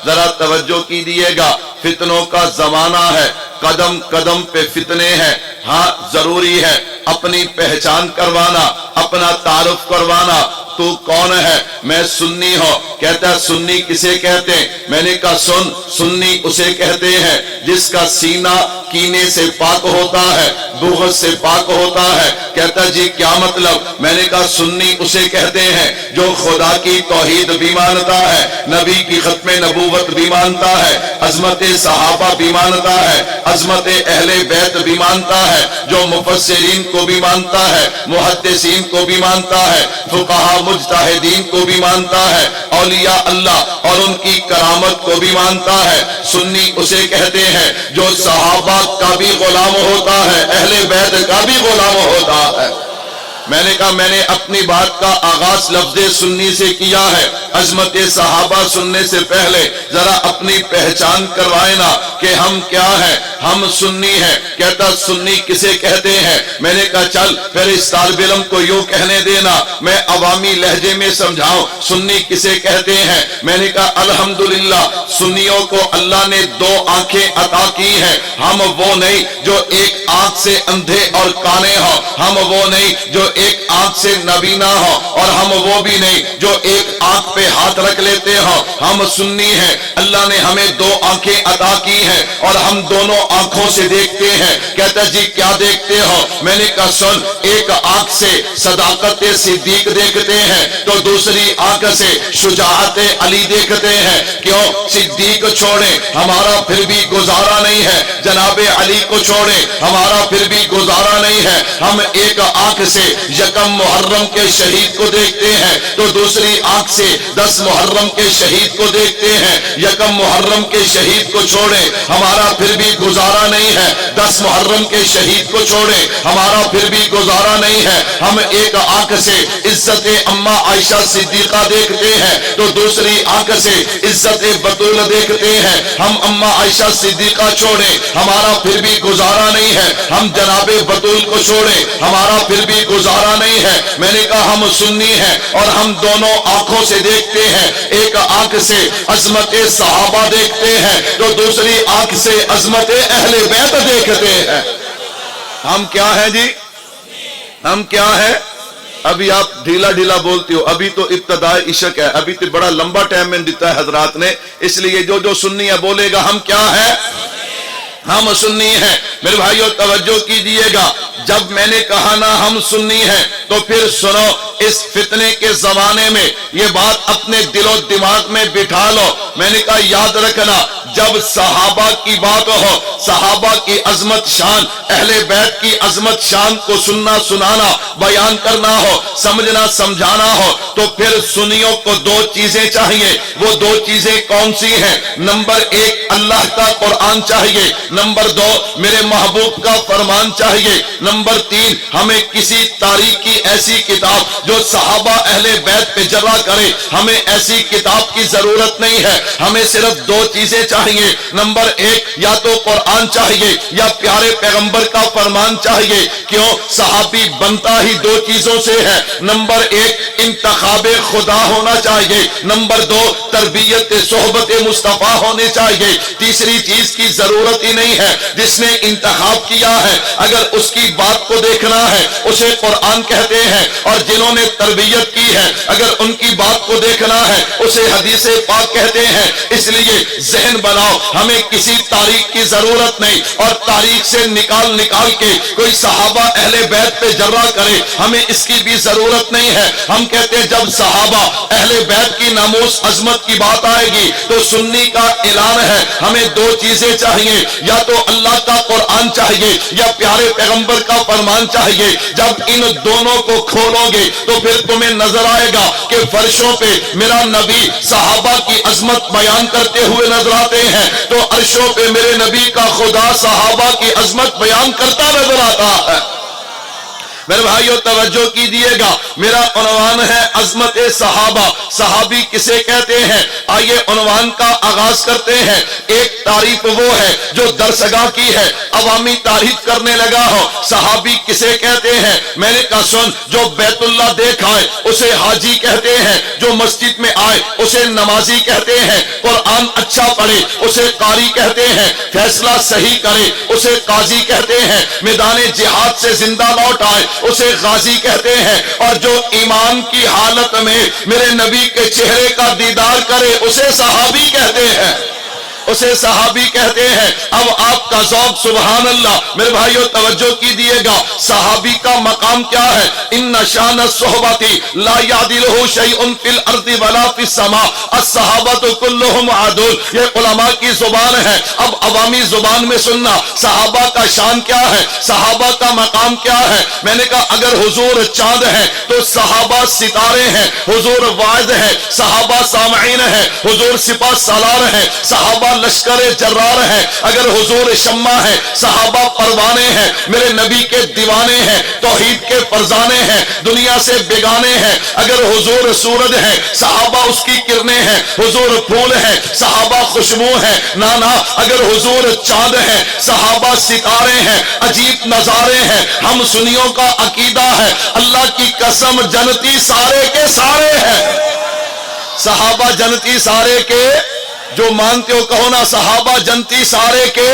ذرا توجہ کیجیے گا، فتنوں کا زمانہ ہے، قدم قدم پہ فتنے ہیں۔ ہاں ضروری ہے اپنی پہچان کروانا، اپنا تعارف کروانا۔ تو کون ہے؟ میں سنی ہوں۔ کہتا ہے سنی کسے کہتے ہیں؟ میں نے کہا سنی اسے کہتے ہیں جس کا سینہ کینے سے پاک ہوتا ہے، بغض سے پاک ہوتا ہے۔ کہتا جی کیا مطلب؟ میں نے کہا سنی اسے کہتے ہیں جو خدا کی توحید بھی مانتا ہے، نبی کی ختم نبوت بھی مانتا ہے، عظمت صحابہ بھی مانتا ہے، عظمت اہل بیت بھی مانتا ہے، جو مفسرین کو بھی مانتا ہے، محدثین کو بھی مانتا ہے، فقہا مجتہدین کو بھی مانتا ہے، اولیاء اللہ اور ان کی کرامت کو بھی مانتا ہے۔ سنی اسے کہتے ہیں جو صحابہ کا بھی غلام ہوتا ہے، اہل بیت کا بھی غلام ہوتا ہے۔ میں نے کہا میں نے اپنی بات کا آغاز لفظ سنی سے کیا ہے۔ عظمت صحابہ سننے سے پہلے ذرا اپنی پہچان کروائے نا کہ ہم کیا ہیں۔ ہم سنی ہیں۔ کہتا سنی کسے کہتے ہیں؟ میں نے کہا چل پھر اس طالب علم کو یوں کہنے دینا، میں عوامی لہجے میں سمجھاؤں سنی کسے کہتے ہیں۔ میں نے کہا الحمدللہ سنیوں کو اللہ نے دو آنکھیں عطا کی ہیں۔ ہم وہ نہیں جو ایک آنکھ سے اندھے اور کانے ہوں، ہم وہ نہیں جو ایک آنکھ سے نابینا ہو، اور ہم وہ بھی نہیں جو ایک آنکھ پہ ہاتھ رکھ لیتے ہوں۔ ہم سنی ہیں، اللہ نے ہمیں دو آنکھیں عطا کی ہیں اور ہم دونوں آنکھوں سے دیکھتے ہیں۔ کہتا جی کیا دیکھتے ہو؟ میں نے کہا سن، ایک آنکھ سے صداقت صدیق دیکھتے ہیں تو دوسری آنکھ سے شجاعت علی دیکھتے ہیں۔ کیوں؟ صدیق چھوڑیں ہمارا پھر بھی گزارا نہیں ہے، جناب علی کو چھوڑیں ہمارا پھر بھی گزارا نہیں ہے۔ ہم ایک آنکھ سے یکم محرم کے شہید کو دیکھتے ہیں تو دوسری آنکھ سے 10 محرم کے شہید کو دیکھتے ہیں۔ یکم محرم کے شہید کو چھوڑیں ہمارا پھر بھی گزارا نہیں ہے، 10 محرم کے شہید کو چھوڑیں ہمارا پھر بھی گزارا نہیں ہے۔ ہم ایک آنکھ سے عزت اماں عائشہ صدیقہ دیکھتے ہیں تو دوسری آنکھ سے عزت بطول دیکھتے ہیں۔ ہم اماں عائشہ صدیقہ چھوڑیں ہمارا پھر بھی گزارا نہیں ہے، ہم جناب بطول کو چھوڑیں ہمارا پھر بھی گزارا نہیں ہے۔ میں نے کہا ہم سنی ہیں اور ہم دونوں آنکھوں سے دیکھتے ہیں، ایک آنکھ سے عظمت صحابہ دیکھتے ہیں تو دوسری آنکھ سے عظمت اہل بیت دیکھتے ہیں۔ ہم کیا ہیں جی؟ ہم کیا ہیں؟ ابھی آپ ڈھیلا ڈھیلا بولتی ہو، ابھی تو ابتدائی عشق ہے، ابھی تو بڑا لمبا ٹائم میں دیتا ہے حضرات نے، اس لیے جو سنی ہے بولے گا ہم کیا ہیں؟ ہم سنی ہیں۔ میرے بھائیو توجہ کیجئے گا، جب میں نے کہا نا ہم سنی ہیں تو پھر سنو، اس فتنے کے زمانے میں یہ بات اپنے دل و دماغ میں بٹھا لو۔ میں نے کہا یاد رکھنا، جب صحابہ کی بات ہو، صحابہ کی عظمت شان، اہل بیت کی عظمت شان کو سننا سنانا بیان کرنا ہو، سمجھنا سمجھانا ہو تو پھر سنیوں کو دو چیزیں چاہیے۔ وہ دو چیزیں کون سی ہیں؟ نمبر 1 اللہ کا قرآن چاہیے، نمبر 2 میرے محبوب کا فرمان چاہیے، نمبر 3 ہمیں کسی تاریخ کی ایسی کتاب جو صحابہ اہل بیت پہ جرا کرے، ہمیں ایسی کتاب کی ضرورت نہیں ہے، ہمیں صرف دو چیزیں چاہیے۔ نمبر 1 یا تو قرآن چاہیے یا پیارے پیغمبر کا فرمان چاہیے۔ کیوں؟ صحابی بنتا ہی دو چیزوں سے ہے، نمبر 1 انتخاب خدا ہونا چاہیے، نمبر 2 تربیت صحبت مصطفیٰ ہونے چاہیے۔ تیسری چیز کی ضرورت ہی نہیں ہے۔ جس نے انتخاب کیا ہے اگر اس کی بات کو دیکھنا ہے اسے قرآن کہتے ہیں، اور جنہوں نے تربیت کی ہے اگر ان کی بات کو دیکھنا ہے اسے حدیث پاک کہتے ہیں۔ اس لیے ذہن بناؤ، ہمیں کسی تاریخ کی ضرورت نہیں، اور تاریخ سے نکال کے کوئی صحابہ اہل بیت پہ جرا کرے، ہمیں اس کی بھی ضرورت نہیں ہے۔ ہم کہتے ہیں جب صحابہ اہل بیت کی ناموس عظمت کی بات آئے گی تو سنی کا اعلان ہے، ہمیں دو چیزیں چاہیے، یا تو اللہ کا قرآن چاہیے یا پیارے پیغمبر کا فرمان چاہیے۔ جب ان دونوں کو کھولو گے تو پھر تمہیں نظر آئے گا کہ فرشوں پہ میرا نبی صحابہ کی عظمت بیان کرتے ہوئے نظر آتے ہیں تو عرشوں پہ میرے نبی کا خدا صحابہ کی عظمت بیان کرتا نظر آتا ہے۔ میرے بھائیو توجہ کیجیے گا، میرا عنوان ہے عظمت صحابہ، صحابی کسے کہتے ہیں؟ آئیے عنوان کا آغاز کرتے ہیں۔ ایک تعریف وہ ہے جو درسگاہ کی ہے، عوامی تعریف کرنے لگا ہو۔ صحابی کسے کہتے ہیں؟ میں نے کہا سن، جو بیت اللہ دیکھ آئے اسے حاجی کہتے ہیں، جو مسجد میں آئے اسے نمازی کہتے ہیں، قرآن اچھا پڑھے اسے قاری کہتے ہیں، فیصلہ صحیح کرے اسے قاضی کہتے ہیں، میدان جہاد سے زندہ لوٹ آئے اسے غازی کہتے ہیں، اور جو ایمان کی حالت میں میرے نبی کے چہرے کا دیدار کرے اسے صحابی کہتے ہیں، اسے صحابی کہتے ہیں۔ اب آپ کا ذوق سبحان اللہ، میرے بھائیو توجہ کیجیے گا، صحابی کا مقام کیا ہے؟ ان شان الصحبۃ لا یعدلہ شیء فی الارض ولا فی السماء الصحابۃ کلہم عدول، یہ علماء کی زبان ہے۔ اب عوامی زبان میں سننا، صحابہ کا شان کیا ہے، صحابہ کا مقام کیا ہے؟ میں نے کہا اگر حضور چاند ہیں تو صحابہ ستارے ہیں، حضور واعظ ہیں، صحابہ سامعین ہیں، حضور سپہ سالار ہیں، صحابہ لشکر جرار ہیں، اگر حضور شمع ہیں صحابہ پروانے ہیں، میرے نبی کے دیوانے ہیں، توحید کے فرزانے ہیں، دنیا سے بیگانے ہیں، اگر حضور سورج ہیں صحابہ اس کی کرنیں ہیں، حضور پھول ہیں صحابہ خوشبو ہیں، نانا اگر حضور چاند ہیں صحابہ ستارے ہیں، عجیب نظارے ہیں۔ ہم سنیوں کا عقیدہ ہے اللہ کی قسم جنتی سارے کے سارے ہیں، صحابہ جنتی سارے کے، جو مانتے ہو کہو نا صحابہ جنتی سارے کے